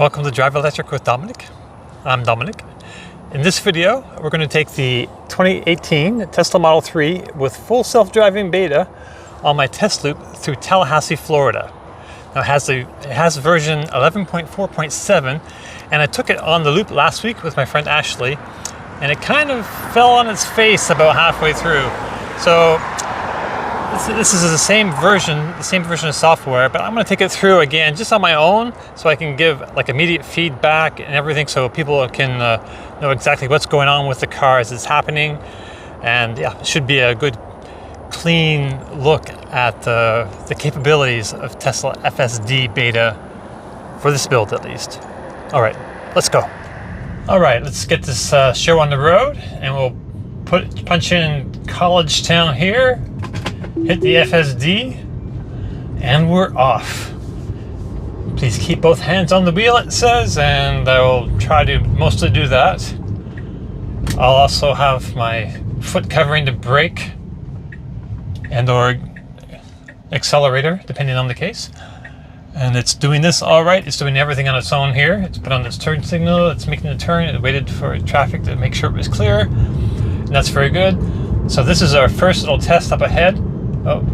Welcome to Drive Electric with Dominic. I'm Dominic. In this video, we're going to take the 2018 Tesla Model 3 with full self-driving beta on my test loop through Tallahassee, Florida. Now it has version 11.4.7, and I took it on the loop last week with my friend Ashley, and it kind of fell on its face about halfway through. So this is the same version of software, but I'm going to take it through again just on my own so I can give like immediate feedback and everything so people can know exactly what's going on with the car as it's happening. And yeah, it should be a good clean look at the capabilities of Tesla FSD beta for this build at least. All right, let's go. All right, let's get this show on the road, and we'll punch in College Town here, hit the FSD, and we're off. Please keep both hands on the wheel, it says, and I will try to mostly do that. I'll also have my foot covering the brake and or accelerator, depending on the case. And it's doing this all right. It's doing everything on its own here. It's put on this turn signal. It's making the turn. It waited for traffic to make sure it was clear. And that's very good. So this is our first little test up ahead. Oh,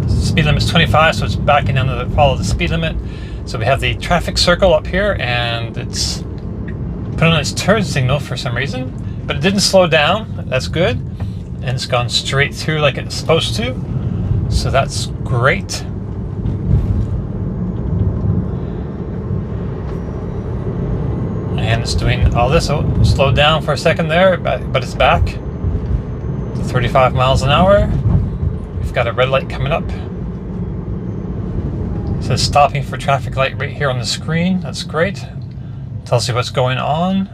speed limit's 25, so it's backing down to follow the speed limit. So we have the traffic circle up here, and it's put on its turn signal for some reason, but it didn't slow down. That's good. And it's gone straight through like it's supposed to. So that's great. And it's doing all this. Oh, slowed down for a second there, but it's back to 35 miles an hour. We've got a red light coming up. It says stopping for traffic light right here on the screen. That's great. Tells you what's going on.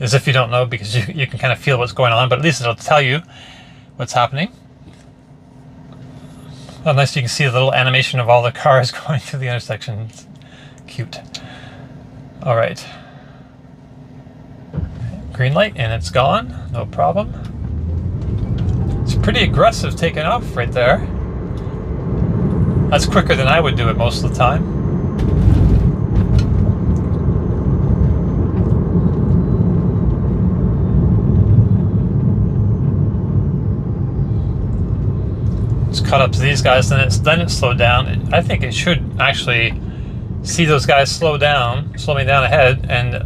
As if you don't know, because you can kind of feel what's going on, but at least it'll tell you what's happening. Oh, nice, you can see the little animation of all the cars going through the intersection. It's cute. All right. Green light, and it's gone. No problem. It's pretty aggressive taking off right there. That's quicker than I would do it most of the time. It's caught up to these guys, then it slowed down. I think it should actually see those guys slow me down ahead, and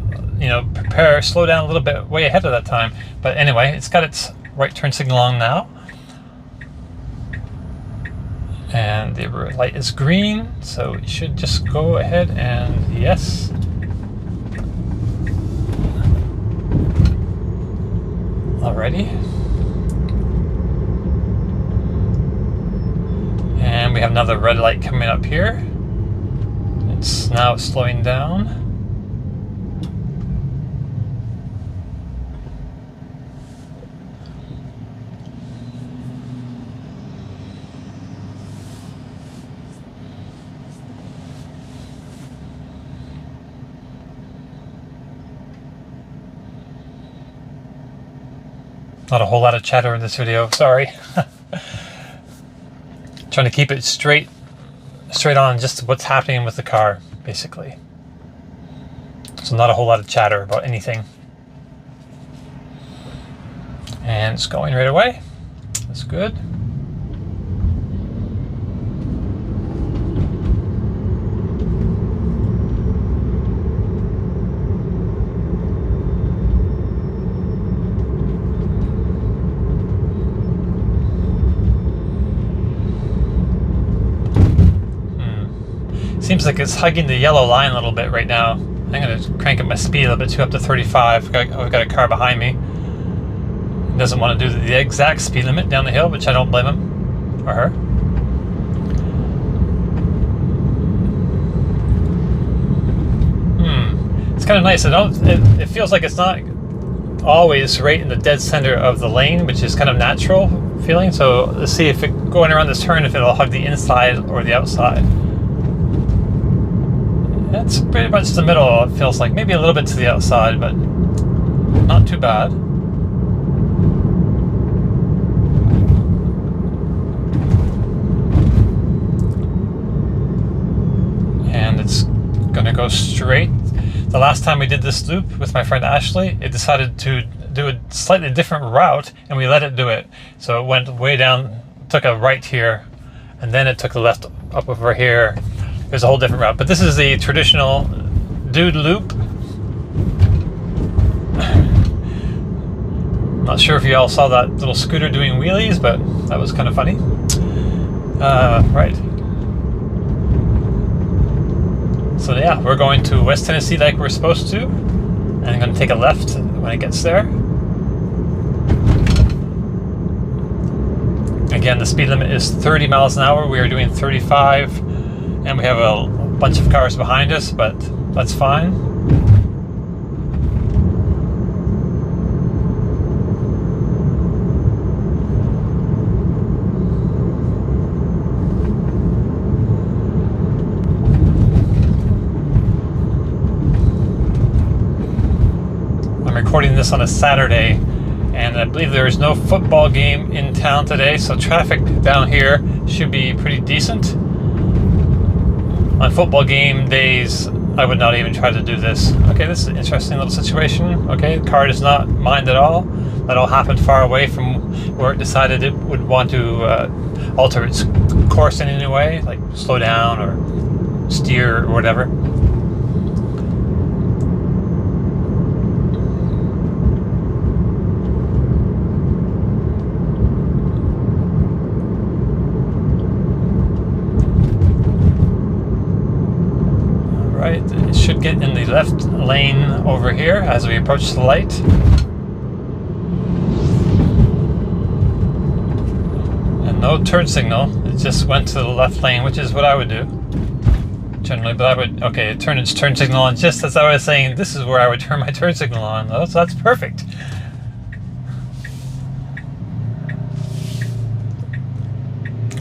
slow down a little bit way ahead of that time. But anyway, it's got its right turn signal on now. And the light is green, so it should just go ahead and yes. Alrighty. And we have another red light coming up here. It's now slowing down. Not a whole lot of chatter in this video, sorry. Trying to keep it straight on just what's happening with the car, basically. So not a whole lot of chatter about anything. And it's going right away. That's good. Seems like it's hugging the yellow line a little bit right now. I'm going to crank up my speed a little bit up to 35. We've got a car behind me. He doesn't want to do the exact speed limit down the hill, which I don't blame him or her. It's kind of nice. It feels like it's not always right in the dead center of the lane, which is kind of natural feeling. So let's see if going around this turn, if it'll hug the inside or the outside. It's pretty much the middle, it feels like. Maybe a little bit to the outside, but not too bad. And it's gonna go straight The last time we did this loop with my friend Ashley, it decided to do a slightly different route, and we let it do it. So it went way down, took a right here, and then it took the left up over here. There's a whole different route. But this is the traditional DEWD loop. Not sure if you all saw that little scooter doing wheelies, but that was kind of funny. Right. So yeah, we're going to West Tennessee like we're supposed to, and I'm going to take a left when it gets there. Again, the speed limit is 30 miles an hour. We are doing 35, and we have a bunch of cars behind us, but that's fine. Recording this on a Saturday, and I believe there is no football game in town today, so traffic down here should be pretty decent. On football game days, I would not even try to do this. Okay, this is an interesting little situation. Okay, the car does not mind at all. That all happened far away from where it decided it would want to alter its course in any way, like slow down or steer or whatever. It should get in the left lane over here as we approach the light. And no turn signal, it just went to the left lane, which is what I would do generally, but I would, okay, turn its turn signal on just as I was saying, this is where I would turn my turn signal on, though, so that's perfect.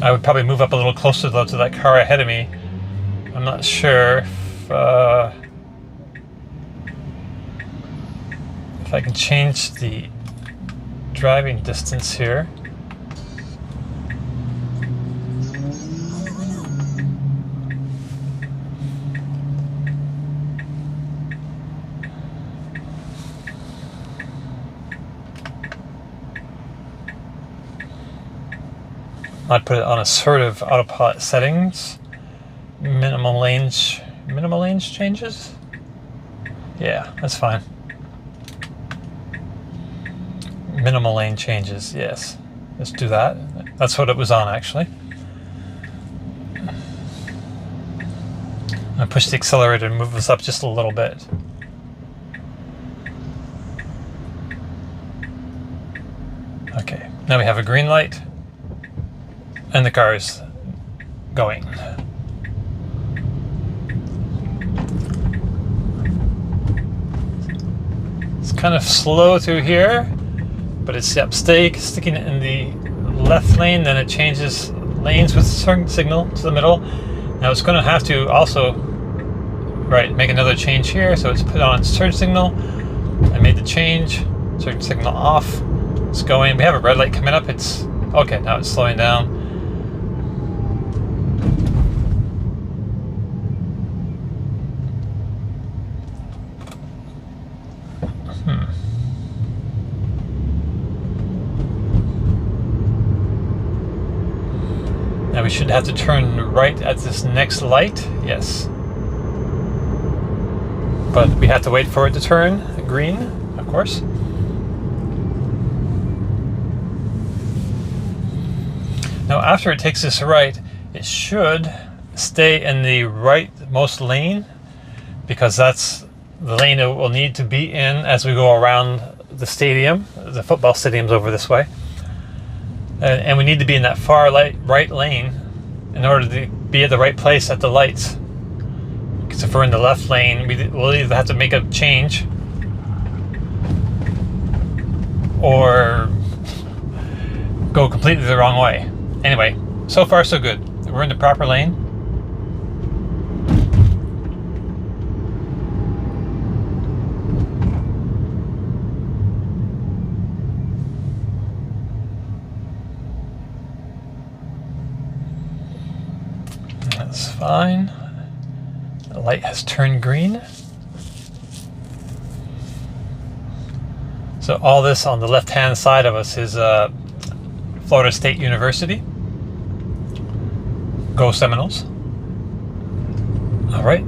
I would probably move up a little closer though to that car ahead of me. I'm not sure if I can change the driving distance here. I'd put it on assertive autopilot settings. Minimal lane changes? Yeah, that's fine. Minimal lane changes, yes. Let's do that. That's what it was on, actually. I push the accelerator and move this up just a little bit. Okay, now we have a green light, and the car is going. It's kind of slow through here, but it's sticking in the left lane, then it changes lanes with certain signal to the middle. Now it's going to have to also, right, make another change here, so it's put on surge signal. I made the change, surge signal off. It's going. We have a red light coming up. It's okay. Now it's slowing down. Now we should have to turn right at this next light. Yes. But we have to wait for it to turn green, of course. Now after it takes this right, it should stay in the rightmost lane, because that's the lane it will need to be in as we go around the stadium. The football stadium's over this way. And we need to be in that far right lane in order to be at the right place at the lights. Because if we're in the left lane, we'll either have to make a change or go completely the wrong way. Anyway, so far so good. We're in the proper lane. That's fine. The light has turned green. So all this on the left-hand side of us is Florida State University. Go Seminoles. All right.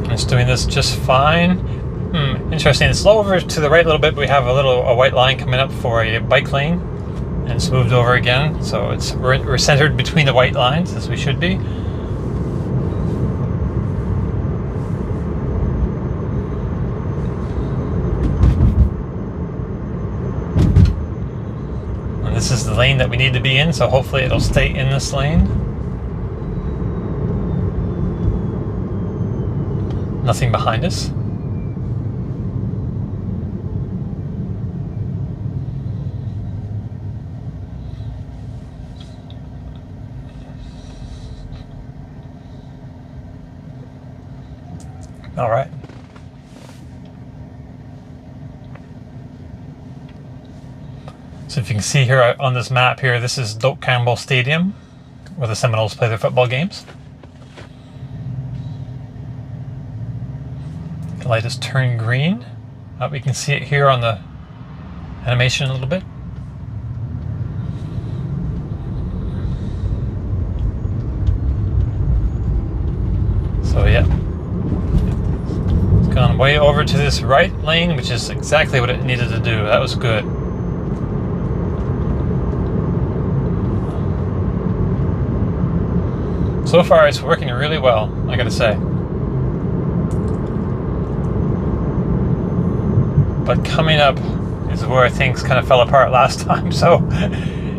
It's doing this just fine. Interesting. It's slow over to the right a little bit. We have a white line coming up for a bike lane, and it's moved over again. So we're centered between the white lines as we should be. And this is the lane that we need to be in, so hopefully it'll stay in this lane. Nothing behind us. All right. So if you can see here on this map here, this is Doak Campbell Stadium, where the Seminoles play their football games. The light is turned green. We can see it here on the animation a little bit. So yeah, it's gone way over to this right lane, which is exactly what it needed to do. That was good. So far it's working really well, I gotta say. But coming up is where things kind of fell apart last time, so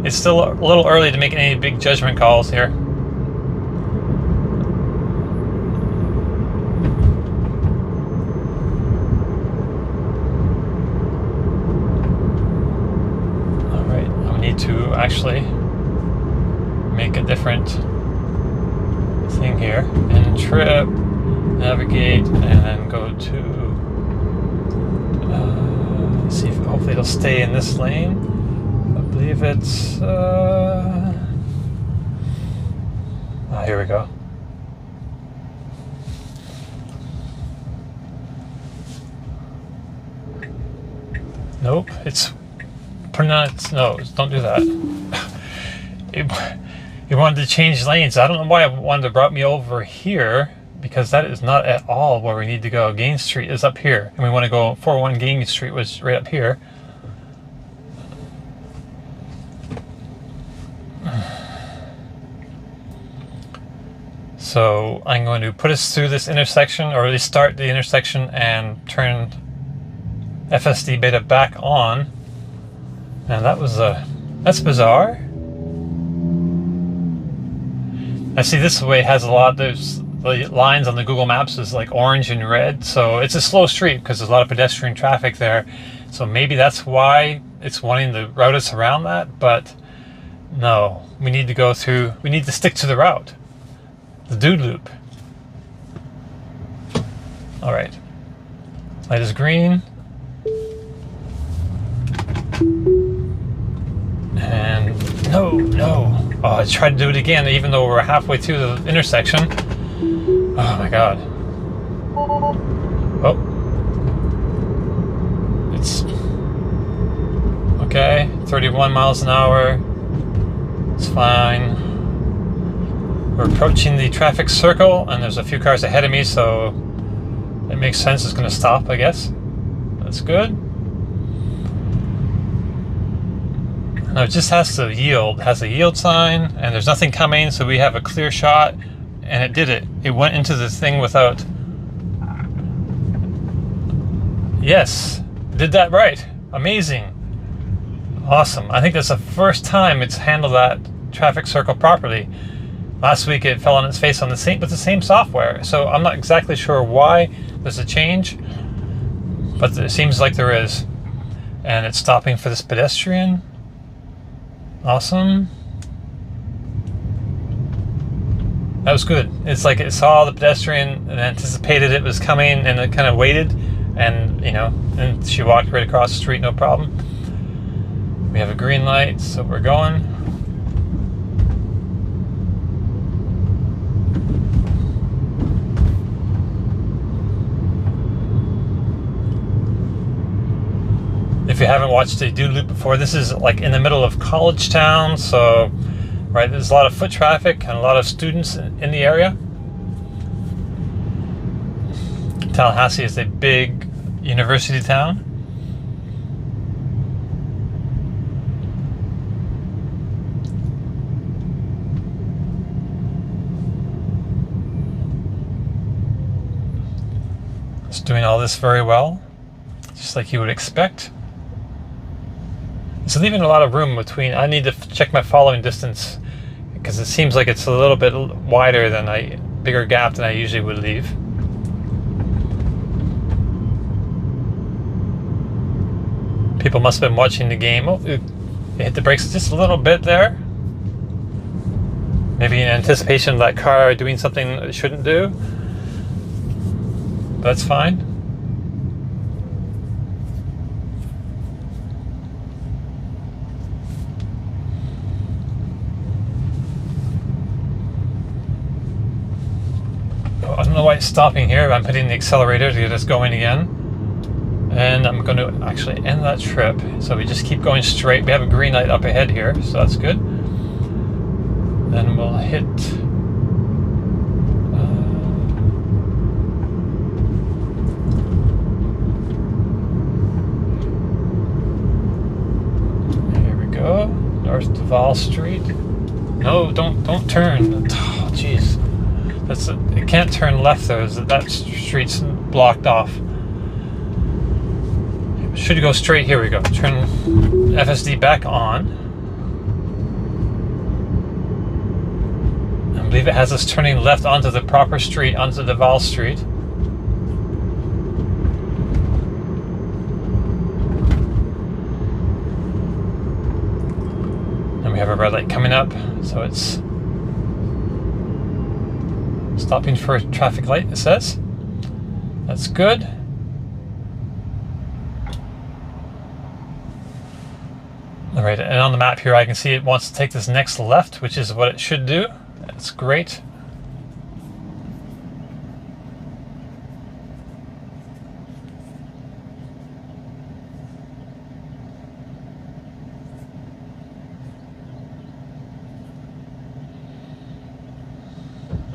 it's still a little early to make any big judgment calls here. All right, I need to actually make a different thing here, and trip, navigate, and then go to see if hopefully it'll stay in this lane. I believe it's here we go. Nope, it's pronounced. No, don't do that. It wanted to change lanes. I don't know why it wanted to brought me over here, because that is not at all where we need to go. Gaines Street is up here, and we want to go 401 Gaines Street was right up here. So I'm going to put us through this intersection, or at least start the intersection and turn FSD beta back on. And that's bizarre. I see this way has a lot, there's the lines on the Google Maps is like orange and red, so it's a slow street because there's a lot of pedestrian traffic there. So maybe that's why it's wanting to route us around that, but no, we need to stick to the route, the DEWD loop. All right, light is green. And no. Oh, I tried to do it again, even though we're halfway through the intersection. Oh my god. Oh. It's okay. 31 miles an hour. It's fine. We're approaching the traffic circle, and there's a few cars ahead of me, so it makes sense it's going to stop, I guess. That's good. No, it just has to yield. It has a yield sign, and there's nothing coming, so we have a clear shot, and it did it. It went into the thing without... Yes, did that right. Amazing. Awesome. I think that's the first time it's handled that traffic circle properly. Last week it fell on its face on with the same software, so I'm not exactly sure why there's a change, but it seems like there is. And it's stopping for this pedestrian. Awesome. That was good. It's like it saw the pedestrian and anticipated it was coming, and it kind of waited, and and she walked right across the street, no problem. We have a green light, so we're going. If you haven't watched the DEWD loop before, this is like in the middle of college town, so right, there's a lot of foot traffic and a lot of students in the area. Tallahassee is a big university town. It's doing all this very well, just like you would expect. It's leaving a lot of room between. I need to check my following distance because it seems like it's a little bit wider than bigger gap than I usually would leave. People must have been watching the game. Oh, it hit the brakes just a little bit there. Maybe in anticipation of that car doing something it shouldn't do. That's fine. I don't know why it's stopping here, but I'm hitting the accelerator to get us going again. And I'm going to actually end that trip. So we just keep going straight. We have a green light up ahead here, so that's good. Then we'll hit... here we go. North Duval Street. No, don't turn. Oh, jeez. It can't turn left though. That street's blocked off. Should go straight. Here we go. Turn FSD back on. I believe it has us turning left onto the proper street, onto Duval Street. And we have a red light coming up, so it's stopping for a traffic light, it says. That's good. All right, and on the map here I can see it wants to take this next left, which is what it should do. That's great.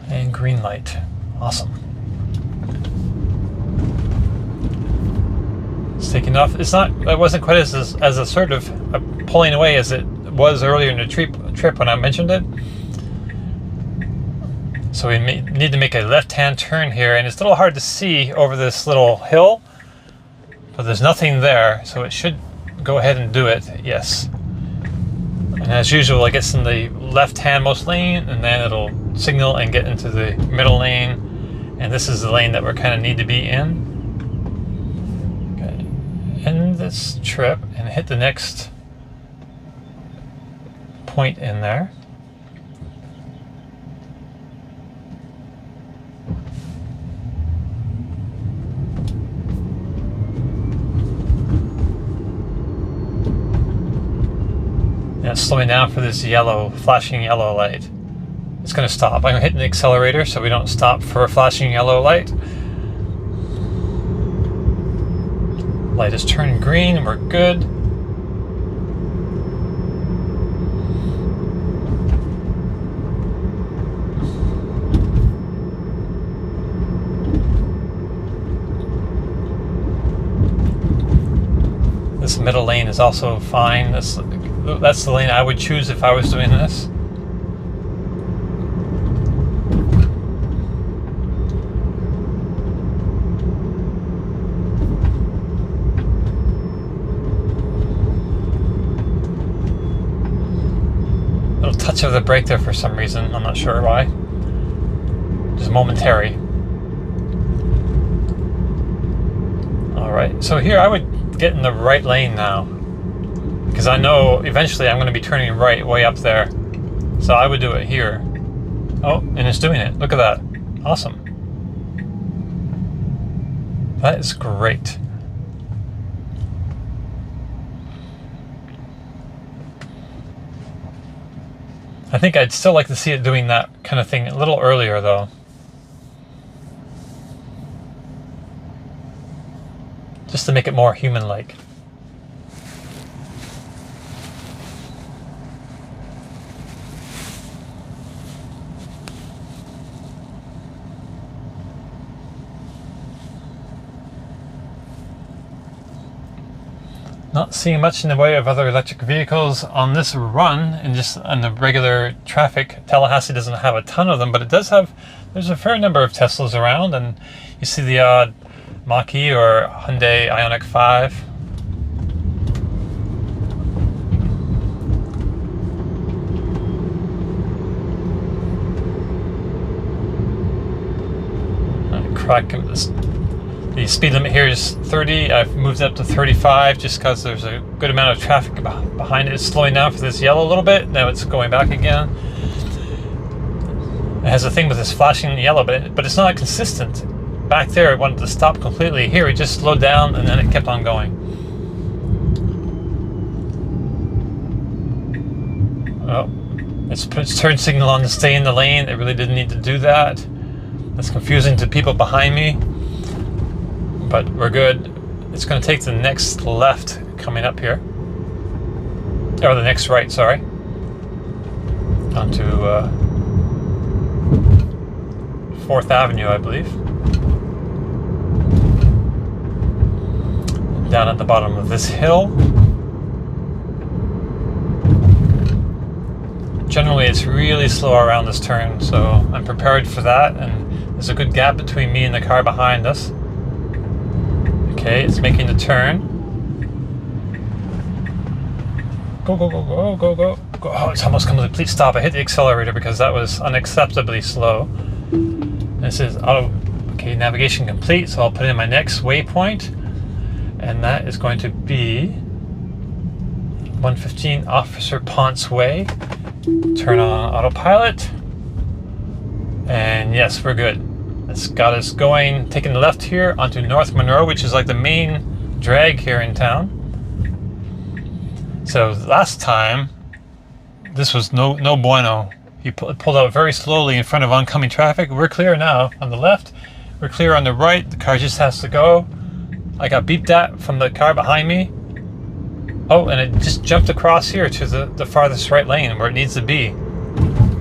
And green light. Awesome. It's taking off. It's not. That wasn't quite as assertive pulling away as it was earlier in the trip when I mentioned it. So we need to make a left-hand turn here, and it's a little hard to see over this little hill, but there's nothing there, so it should go ahead and do it. Yes. And as usual, it gets in the left-handmost lane, and then it'll signal and get into the middle lane, and this is the lane that we kind of need to be in. Okay. End this trip and hit the next point in there. Yeah, slowing down for this yellow, flashing yellow light. It's going to stop. I'm hitting the accelerator so we don't stop for a flashing yellow light. Light is turning green, we're good. This middle lane is also fine. That's the lane I would choose if I was doing this. Little touch of the brake there for some reason. I'm not sure why. Just momentary. All right, so here I would get in the right lane now, because I know eventually I'm going to be turning right way up there, so I would do it here. Oh, and it's doing it. Look at that. Awesome. That is great. I think I'd still like to see it doing that kind of thing a little earlier though. Just to make it more human-like. Not seeing much in the way of other electric vehicles on this run, and just on the regular traffic. Tallahassee doesn't have a ton of them, but it does have, there's a fair number of Teslas around, and you see the odd Mach-E or Hyundai Ioniq 5. The speed limit here is 30. I've moved it up to 35 just because there's a good amount of traffic behind it. It's slowing down for this yellow a little bit. Now it's going back again. It has a thing with this flashing yellow, but it's not consistent. Back there, it wanted to stop completely. Here, it just slowed down and then it kept on going. Oh, it's put its turn signal on to stay in the lane. It really didn't need to do that. That's confusing to people behind me. But we're good. It's going to take the next left coming up here. Or the next right, sorry. Onto 4th Avenue, I believe. Down at the bottom of this hill. Generally, it's really slow around this turn, so I'm prepared for that, and there's a good gap between me and the car behind us. Okay, it's making the turn. Go, go, go, go, go, go, go. Oh, it's almost come to a complete stop. I hit the accelerator because that was unacceptably slow. This is auto, okay, navigation complete, so I'll put in my next waypoint. And that is going to be 115 Officer Ponce Way. Turn on autopilot. And yes, we're good. It's got us going, taking the left here onto North Monroe, which is like the main drag here in town. So last time, this was no bueno. He pulled out very slowly in front of oncoming traffic. We're clear now on the left. We're clear on the right. The car just has to go. I got beeped at from the car behind me. Oh, and it just jumped across here to the farthest right lane where it needs to be.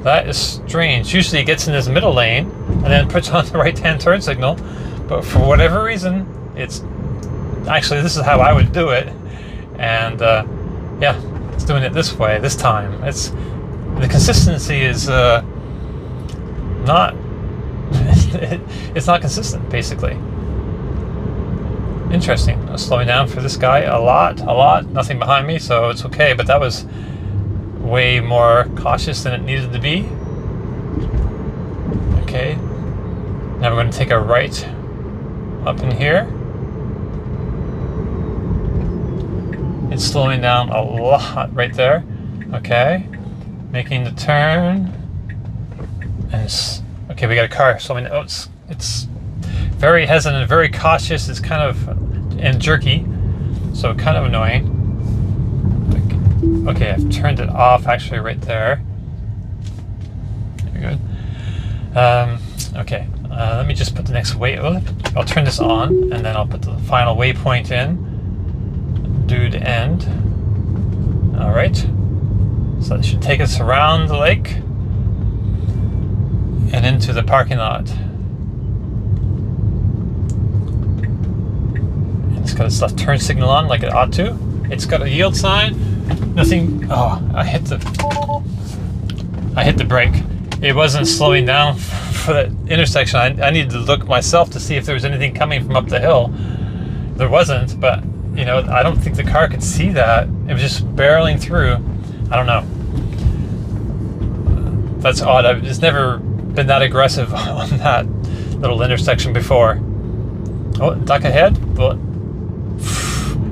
That is strange. Usually it gets in this middle lane and then puts on the right-hand turn signal. But for whatever reason, it's... Actually, this is how I would do it. And yeah, it's doing it this way, this time. It's... The consistency is not... it's not consistent, basically. Interesting. I'm slowing down for this guy a lot. Nothing behind me, so it's okay. But that was way more cautious than it needed to be. Okay. Now we're going to take a right up in here. It's slowing down a lot right there. Okay. Making the turn. And it's... Okay, we got a car slowing... Oh, it's very hesitant, very cautious. It's kind of and jerky, so kind of annoying. Okay, I've turned it off actually right there. Very good. Okay, let me just put the next I'll turn this on, and then I'll put the final waypoint in. Due to end. All right. So that should take us around the lake and into the parking lot. It's got its left turn signal on like it ought to. It's got a yield sign. Nothing. Oh, I hit the brake. It wasn't slowing down for that intersection. I needed to look myself to see if there was anything coming from up the hill. There wasn't, but you know, I don't think the car could see that. It was just barreling through. I don't know. That's odd. I've just never been that aggressive on that little intersection before. Oh, duck ahead. Well,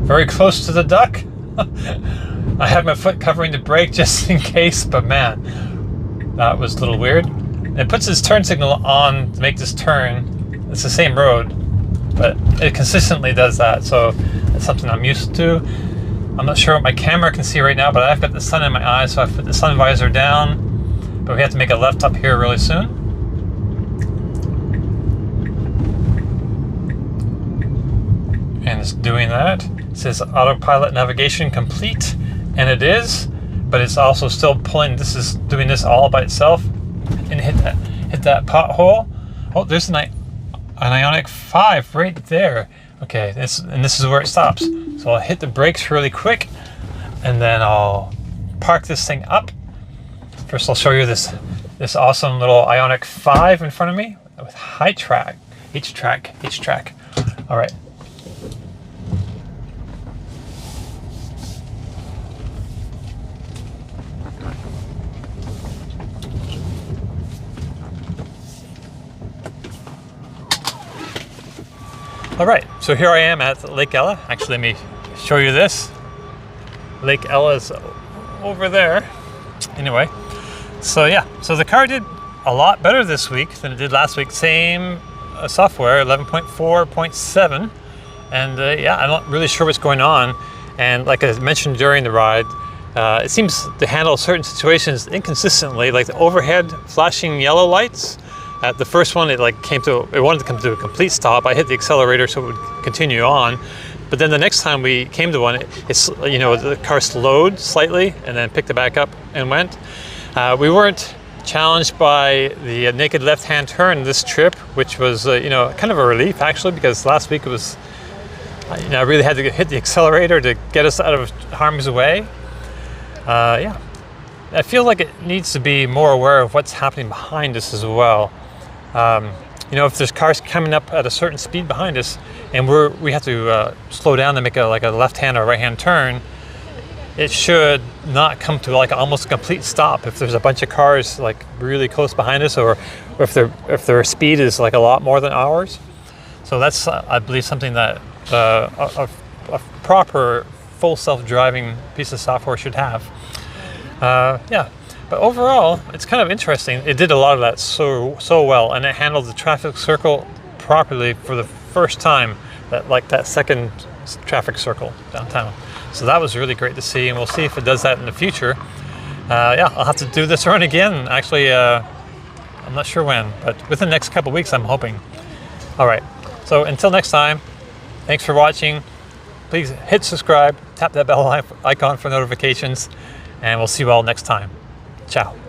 very close to the duck. I had my foot covering the brake just in case, but man, that was a little weird. It puts its turn signal on to make this turn. It's the same road, but it consistently does that, so that's something I'm used to. I'm not sure what my camera can see right now, but I've got the sun in my eyes, so I've put the sun visor down. but we have to make a left up here really soon. And it's doing that. It says autopilot navigation complete, and it is, but it's also still pulling. This is doing this all by itself, and hit that pothole. Oh, there's an Ioniq 5 right there. Okay, this is where it stops. So I'll hit the brakes really quick, and then I'll park this thing up. First, I'll show you this awesome little Ioniq 5 in front of me with H-track. All right. All right, so here I am at Lake Ella. Actually, let me show you this. Lake Ella is over there. Anyway, so yeah, so the car did a lot better this week than it did last week. Same software, 11.4.7. And yeah, I'm not really sure what's going on. And like I mentioned during the ride, it seems to handle certain situations inconsistently, like the overhead flashing yellow lights. The first one, it wanted to come to a complete stop. I hit the accelerator so it would continue on. But then the next time we came to one, the car slowed slightly and then picked it back up and went. We weren't challenged by the naked left-hand turn this trip, which was kind of a relief actually, because last week it was, I really had to hit the accelerator to get us out of harm's way. Yeah, I feel like it needs to be more aware of what's happening behind us as well. If there's cars coming up at a certain speed behind us, and we have to slow down to make a left-hand or right-hand turn, it should not come to like almost a complete stop if there's a bunch of cars like really close behind us, or if their speed is like a lot more than ours. So that's I believe something that a proper full self-driving piece of software should have. Yeah. But overall, it's kind of interesting. It did a lot of that so well, and it handled the traffic circle properly for the first time, that second traffic circle downtown. So that was really great to see, and we'll see if it does that in the future. Yeah, I'll have to do this run again. Actually, I'm not sure when, but within the next couple of weeks, I'm hoping. All right, so until next time, thanks for watching. Please hit subscribe, tap that bell icon for notifications, and we'll see you all next time. Ciao.